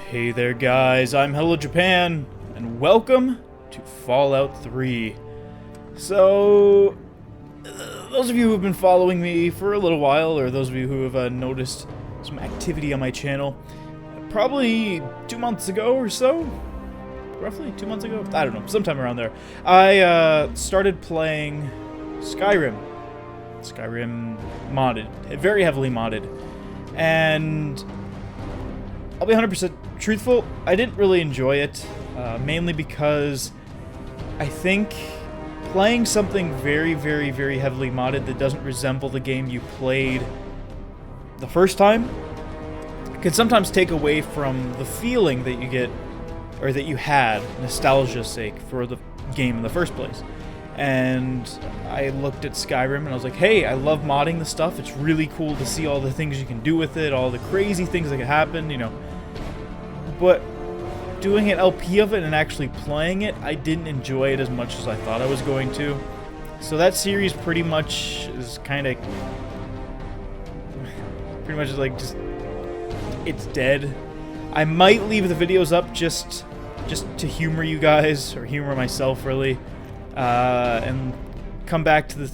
Hey there guys, I'm HelloJapan, and welcome to Fallout 3. So, those of you who have been following me for a little while, or those of you who have noticed some activity on my channel, probably 2 months ago or so, roughly 2 months ago, I don't know, sometime around there, I started playing Skyrim modded, very heavily modded, and I'll be 100% truthful, I didn't really enjoy it, mainly because I think playing something very heavily modded that doesn't resemble the game you played the first time can sometimes take away from the feeling that you get, or that you had, nostalgia's sake, for the game in the first place. And I looked at Skyrim and I was like, hey, I love modding the stuff, it's really cool to see all the things you can do with it, all the crazy things that can happen, you know. But doing an LP of it and actually playing it, I didn't enjoy it as much as I thought I was going to. So that series pretty much is kind of... like, just... it's dead. I might leave the videos up just to humor you guys, or humor myself, really. And come back to the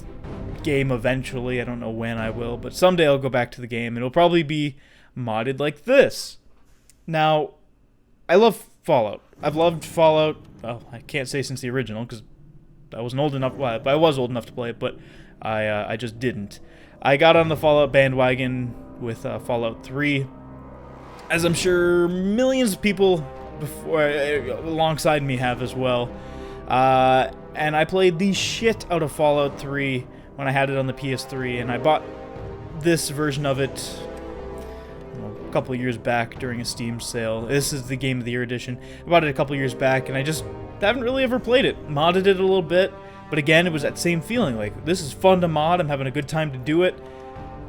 game eventually. I don't know when I will, but someday I'll go back to the game, and it'll probably be modded like this. Now, I love Fallout. I've loved Fallout, well, I can't say since the original, because I wasn't old enough, well, I was old enough to play it, but I just didn't. I got on the Fallout bandwagon with Fallout 3, as I'm sure millions of people before, alongside me have as well. And I played the shit out of Fallout 3 when I had it on the PS3, and I bought this version of it a couple of years back during a Steam sale. This is the Game of the Year edition. I bought it a couple of years back, and I just haven't really ever played it. Modded it a little bit, but again, it was that same feeling, like, this is fun to mod, I'm having a good time to do it,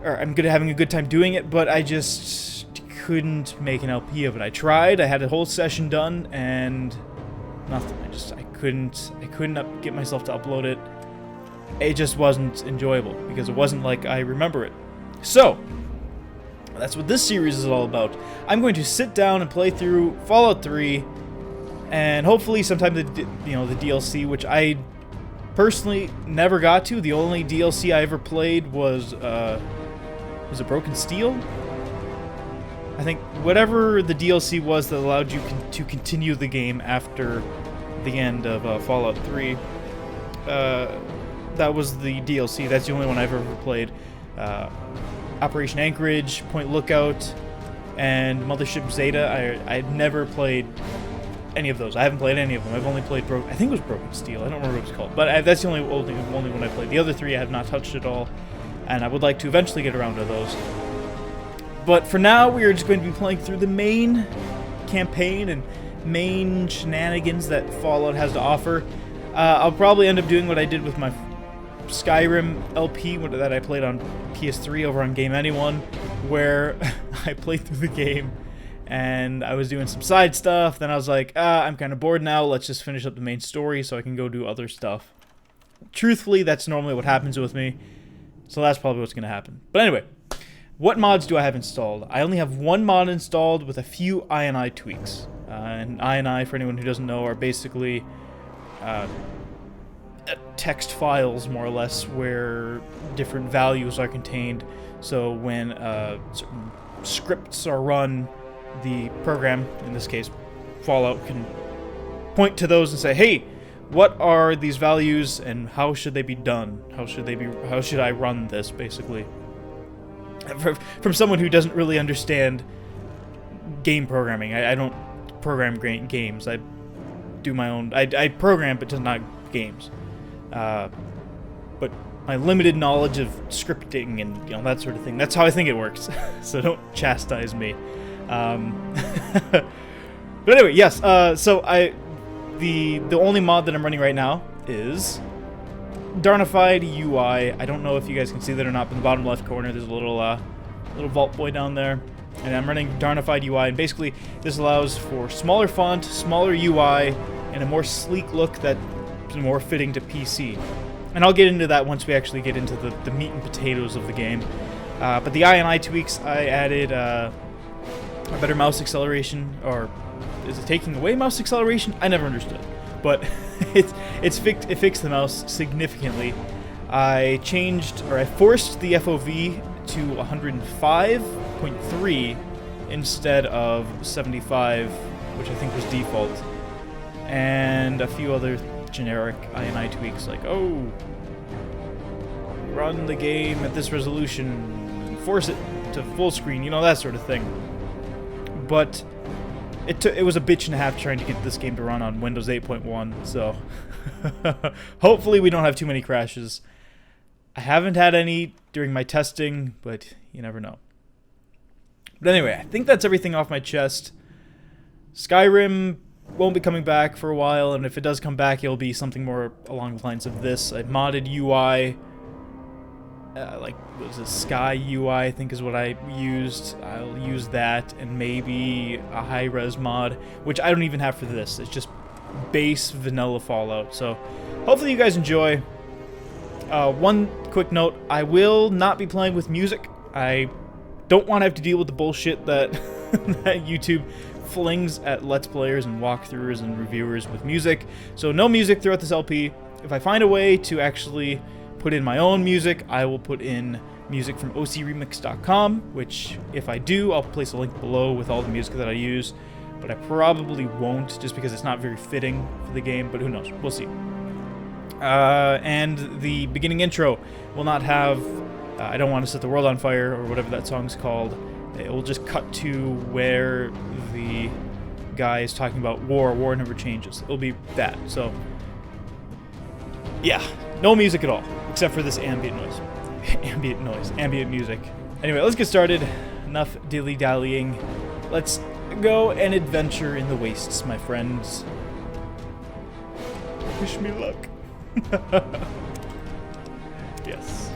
or I'm having a good time doing it, but I just couldn't make an LP of it. I tried, I had a whole session done, and nothing. I couldn't get myself to upload it. It just wasn't enjoyable, because it wasn't like I remember it. So, that's what this series is all about. I'm going to sit down and play through Fallout 3, and hopefully sometime the DLC, which I personally never got to. The only DLC I ever played was it Broken Steel? I think whatever the DLC was that allowed you to continue the game after the end of Fallout 3, that was the DLC. That's the only one I've ever played. Operation Anchorage, Point Lookout, and Mothership Zeta. I'd never played any of those. I haven't played any of them. I've only played I think it was Broken Steel. I don't remember what it was called. But that's the only one I played. The other three I have not touched at all, and I would like to eventually get around to those. But for now, we are just going to be playing through the main campaign and main shenanigans that Fallout has to offer. I'll probably end up doing what I did with my Skyrim LP that I played on PS3 over on Game Anyone, where I played through the game and I was doing some side stuff. Then I was like, I'm kind of bored now, let's just finish up the main story so I can go do other stuff. Truthfully, that's normally what happens with me, so that's probably what's going to happen. But anyway, what mods do I have installed? I only have one mod installed with a few I tweaks. And I, for anyone who doesn't know, are basically text files, more or less, where different values are contained. So when certain scripts are run, the program, in this case Fallout, can point to those and say, hey, what are these values and how should they be done? How should I run this, basically? From someone who doesn't really understand game programming. I don't program games. I do my own... I program, but just not games. But my limited knowledge of scripting and that sort of thing, that's how I think it works. So don't chastise me. But anyway, yes. So the only mod that I'm running right now is Darnified UI. I don't know if you guys can see that or not, but in the bottom left corner there's a little Vault Boy down there. And I'm running Darnified UI, and basically this allows for smaller font, smaller UI, and a more sleek look that's more fitting to PC. And I'll get into that once we actually get into the meat and potatoes of the game. But the I tweaks, I added a better mouse acceleration, or is it taking away mouse acceleration? I never understood, but it fixed the mouse significantly. I forced the FOV to 105.3 instead of 75, which I think was default, and a few other generic INI tweaks like, oh, run the game at this resolution, and force it to full screen, you know, that sort of thing. But it was a bitch and a half trying to get this game to run on Windows 8.1, so hopefully we don't have too many crashes. I haven't had any during my testing, but you never know. But anyway, I think that's everything off my chest. Skyrim won't be coming back for a while, and if it does come back, it'll be something more along the lines of this. A modded UI, like, what was it, Sky UI, I think is what I used. I'll use that, and maybe a high-res mod, which I don't even have for this. It's just base vanilla Fallout. So hopefully you guys enjoy. One quick note, I will not be playing with music. I don't want to have to deal with the bullshit that, that YouTube flings at Let's Players and walkthroughs and reviewers with music. So no music throughout this LP. If I find a way to actually put in my own music, I will put in music from ocremix.com, which if I do, I'll place a link below with all the music that I use. But I probably won't, just because it's not very fitting for the game, but who knows, we'll see. And the beginning intro will not have I Don't Want to Set the World on Fire, or whatever that song's called. It will just cut to where the guy is talking about war never changes. It'll be that. So yeah, no music at all, except for this ambient noise. Ambient music. Anyway, let's get started. Enough dilly-dallying. Let's go and adventure in the wastes, my friends. Wish me luck. Yes.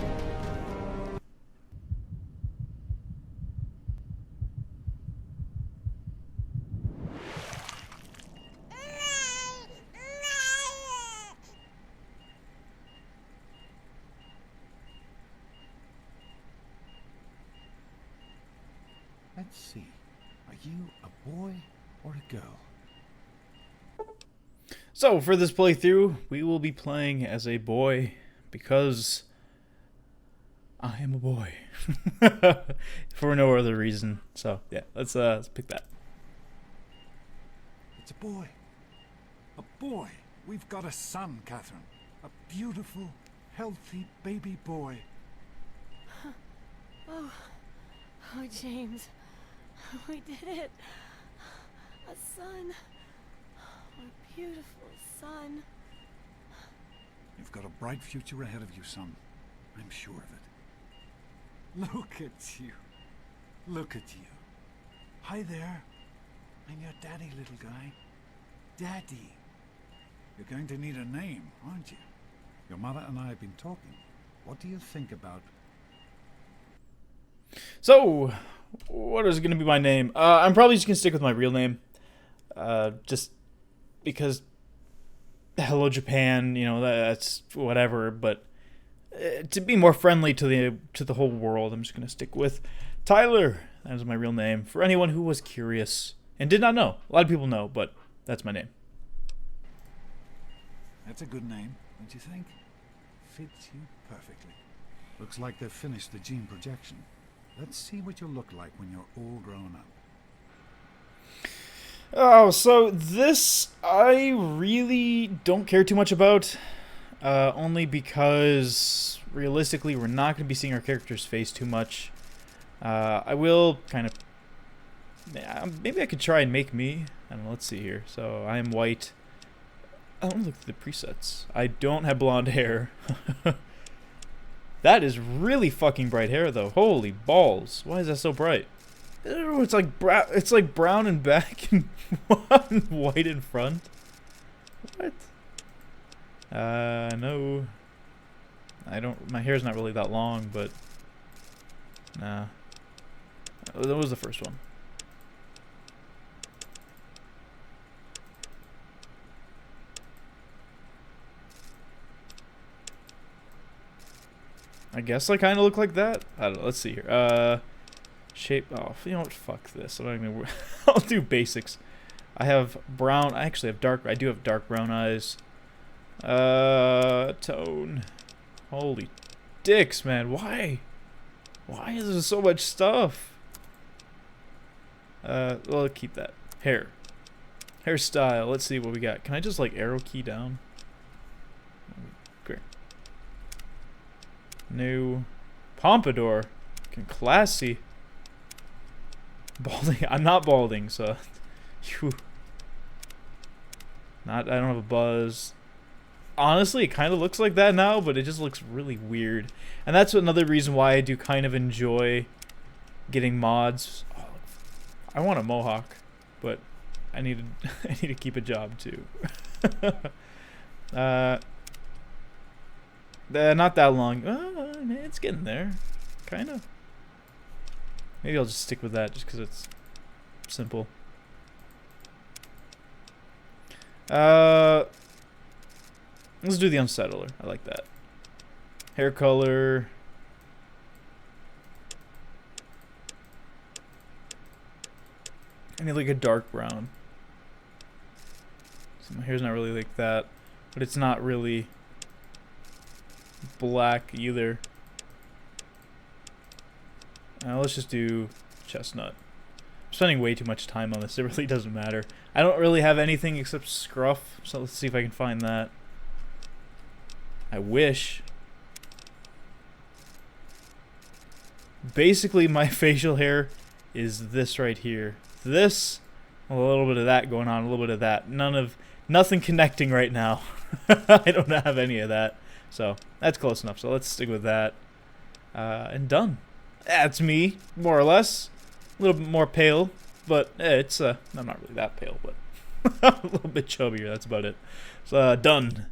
Let's see. Are you a boy or a girl? So, for this playthrough, we will be playing as a boy, because I am a boy. For no other reason. So, yeah, let's pick that. It's a boy. A boy. We've got a son, Catherine. A beautiful, healthy baby boy. Oh, James. We did it. A son. A beautiful son. You've got a bright future ahead of you, son. I'm sure of it. Look at you. Look at you. Hi there. I'm your daddy, little guy. Daddy. You're going to need a name, aren't you? Your mother and I have been talking. What do you think about... So, what is going to be my name? I'm probably just going to stick with my real name. Just because HelloJapan, you know, that's whatever, but to be more friendly to the whole world, I'm just going to stick with Tyler. That is my real name, for anyone who was curious and did not know. A lot of people know, but that's my name. That's a good name, don't you think? Fits you perfectly. Looks like they've finished the gene projection. Let's see what you'll look like when you're all grown up. Oh, so this I really don't care too much about, only because realistically we're not going to be seeing our character's face too much. I will kind of, maybe I could try and make me, I don't know, let's see here. So I am white. I don't look at the presets. I don't have blonde hair. That is really fucking bright hair, though. Holy balls! Why is that so bright? Ew, it's like brown in back and white in front. What? No. I don't. My hair's not really that long, but nah. That was the first one. I guess I kind of look like that. I don't know. Let's see here. Shape. Oh, you know what? Fuck this. I'm not gonna. I'll do basics. I have brown. I actually have dark. I do have dark brown eyes. Tone. Holy dicks, man. Why? Why is there so much stuff? Well, keep that. Hair. Hairstyle. Let's see what we got. Can I just like arrow key down? Great. New. Pompadour. Classy. Balding. I'm not balding, so. Whew. I don't have a buzz. Honestly, it kind of looks like that now, but it just looks really weird. And that's another reason why I do kind of enjoy getting mods. Oh, I want a mohawk, but I need to keep a job too. Not that long. It's getting there, kind of. Maybe I'll just stick with that just because it's simple. Let's do the unsettler. I like that. Hair color. I need like a dark brown. So my hair's not really like that, but it's not really black either. Let's just do chestnut. I'm spending way too much time on this. It really doesn't matter. I don't really have anything except scruff, so let's see if I can find that. I wish. Basically, my facial hair is this right here. This, a little bit of that going on, a little bit of that. Nothing connecting right now. I don't have any of that. So, that's close enough. So, let's stick with that. And done. That's me, more or less. A little bit more pale, but it's, I'm not really that pale, but a little bit chubbier, that's about it. So, done.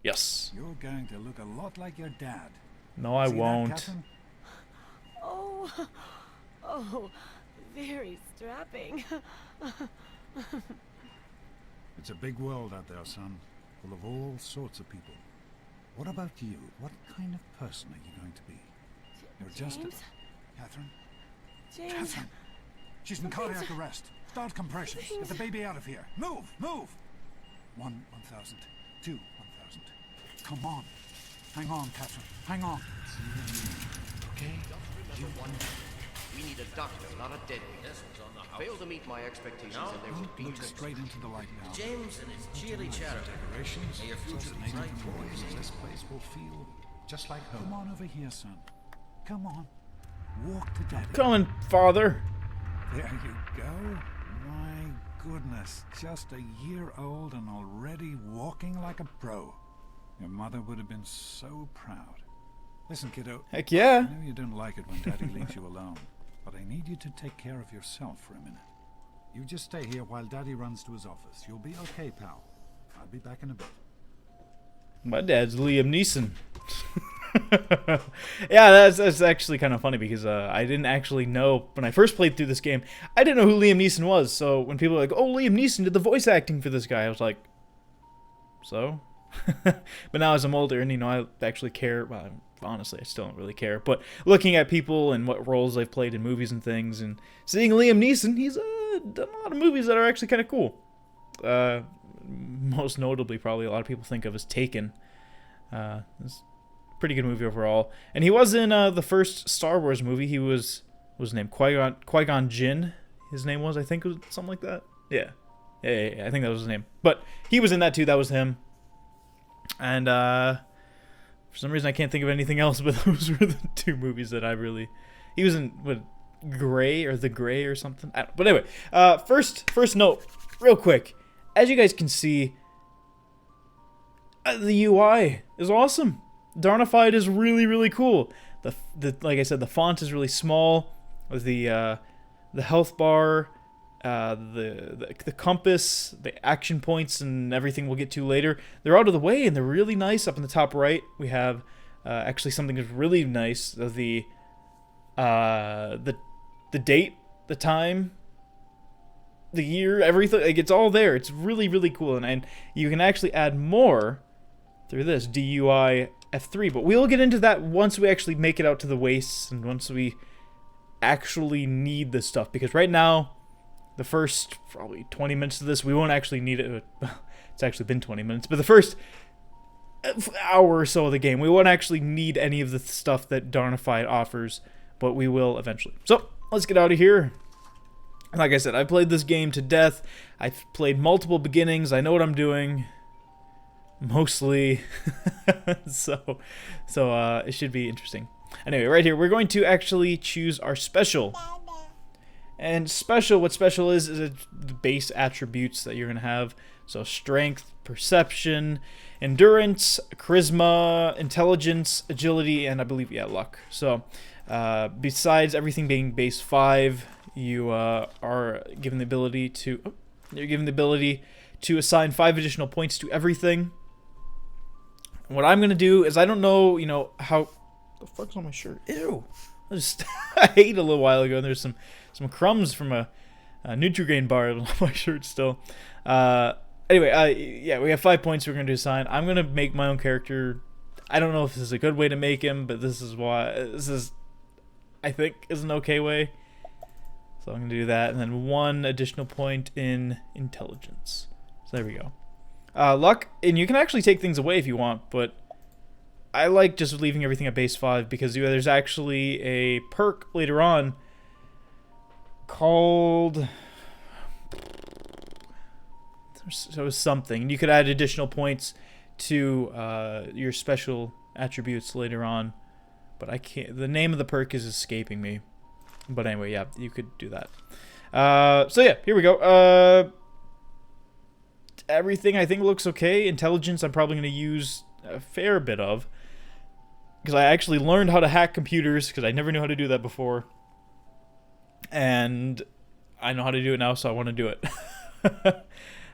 Yes. You're going to look a lot like your dad. No, I See that, won't. Catherine? Oh, very strapping. It's a big world out there, son, full of all sorts of people. What about you? What kind of person are you going to be? You're just James? Catherine? James. Catherine! She's in cardiac arrest. Start compressions. Get the baby out of here. Move! Move! 1,000. 2, 1,000. Come on. Hang on, Catherine. Hang on. Okay? We need a doctor, not a deadbeat. Fail to meet my expectations and there will be Look straight into the light now. James and his cheerly chatter. Decorations. May your future be bright for you. This place will feel just like home. Come on over here, son. Come on. Walk to daddy. Coming, father. There you go. My goodness. Just a year old and already walking like a pro. Your mother would have been so proud. Listen, kiddo. Heck yeah. I know you don't like it when Daddy leaves you alone, but I need you to take care of yourself for a minute. You just stay here while Daddy runs to his office. You'll be okay, pal. I'll be back in a bit. My dad's Liam Neeson. Yeah, that's actually kind of funny because I didn't actually know when I first played through this game. I didn't know who Liam Neeson was. So when people were like, "Oh, Liam Neeson did the voice acting for this guy," I was like, "So?" But now as I'm older and I actually care. Well, honestly, I still don't really care. But looking at people and what roles they've played in movies and things, and seeing Liam Neeson, he's done a lot of movies that are actually kind of cool. Most notably, probably a lot of people think of as Taken. It's a pretty good movie overall. And he was in the first Star Wars movie. He was his name Qui-Gon Jinn. His name was, I think, it was something like that. Yeah, I think that was his name. But he was in that too. That was him. And for some reason I can't think of anything else, but those were the two movies that I really... He was in, what, Gray or The Gray or something? I don't know. But anyway, first note, real quick. As you guys can see, the UI is awesome. Darnified is really, really cool. Like I said, the font is really small. The health bar... the compass, the action points, and everything we'll get to later, they're out of the way and they're really nice. Up in the top right, we have actually something that's really nice: the date, the time, the year, everything. Like, it's all there. It's really, really cool, and you can actually add more through this DUI F3. But we'll get into that once we actually make it out to the wastes and once we actually need this stuff, because right now, the first probably 20 minutes of this, we won't actually need it. It's actually been 20 minutes, but the first hour or so of the game, we won't actually need any of the stuff that Darnified offers, but we will eventually. So, let's get out of here. Like I said, I played this game to death. I've played multiple beginnings. I know what I'm doing. Mostly. so it should be interesting. Anyway, right here, we're going to actually choose our special. And special, what special is the base attributes that you're going to have. So strength, perception, endurance, charisma, intelligence, agility, and I believe, yeah, luck. So besides everything being base 5, you are given the ability to... you're given the ability to assign 5 additional points to everything. What I'm going to do is, I don't know, you know, how... The fuck's on my shirt? Ew! I ate a little while ago, and there's some crumbs from a Nutri-Grain bar on my shirt still. Anyway, yeah, we have 5 points we're going to assign. I'm going to make my own character. I don't know if this is a good way to make him, but this is why... This is, I think, is an okay way. So I'm going to do that, and then 1 additional point in intelligence. So there we go. Luck, and you can actually take things away if you want, but I like just leaving everything at base 5 because there's actually a perk later on called... So something. You could add additional points to your special attributes later on, but I can't... The name of the perk is escaping me. But anyway, yeah, you could do that. So yeah, here we go. Everything I think looks okay. Intelligence I'm probably going to use a fair bit of, because I actually learned how to hack computers, because I never knew how to do that before. And I know how to do it now, so I want to do it. But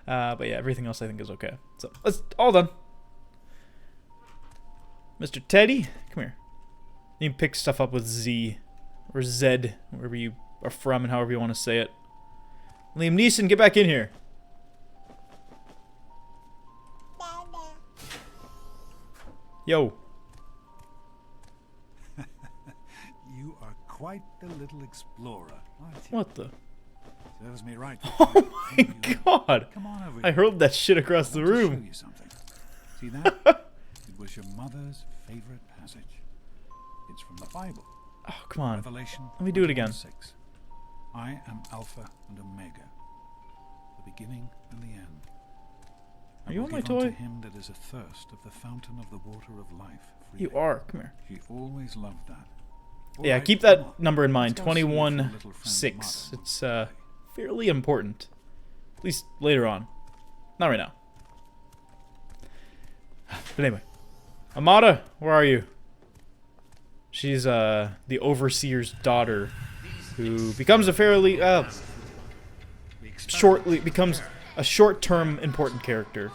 yeah, everything else I think is okay. So, that's all done. Mr. Teddy, come here. You can pick stuff up with Z. Or Z, wherever you are from and however you want to say it. Liam Neeson, get back in here. Yo. You are quite the little explorer, aren't you? What the? Serves me right. Oh my god. Come on over I here. hurled that shit across the I want to room. show you something. See that? It was your mother's favorite passage. It's from the Bible. Oh, come on. Revelation. Let me do it again. 21:6. I am Alpha and Omega, the beginning and the end. Are you I on will my give unto toy? him that is athirst of the fountain of the water of life. You freely. are. Come here. She always loved that. All Yeah, right, keep come that on. number in mind. Let's go see if your little friend 21-6. Martin It's will play. fairly important. At least later on. Not right now. But anyway. Amada, where are you? She's the overseer's daughter, who becomes a fairly becomes a short-term important character.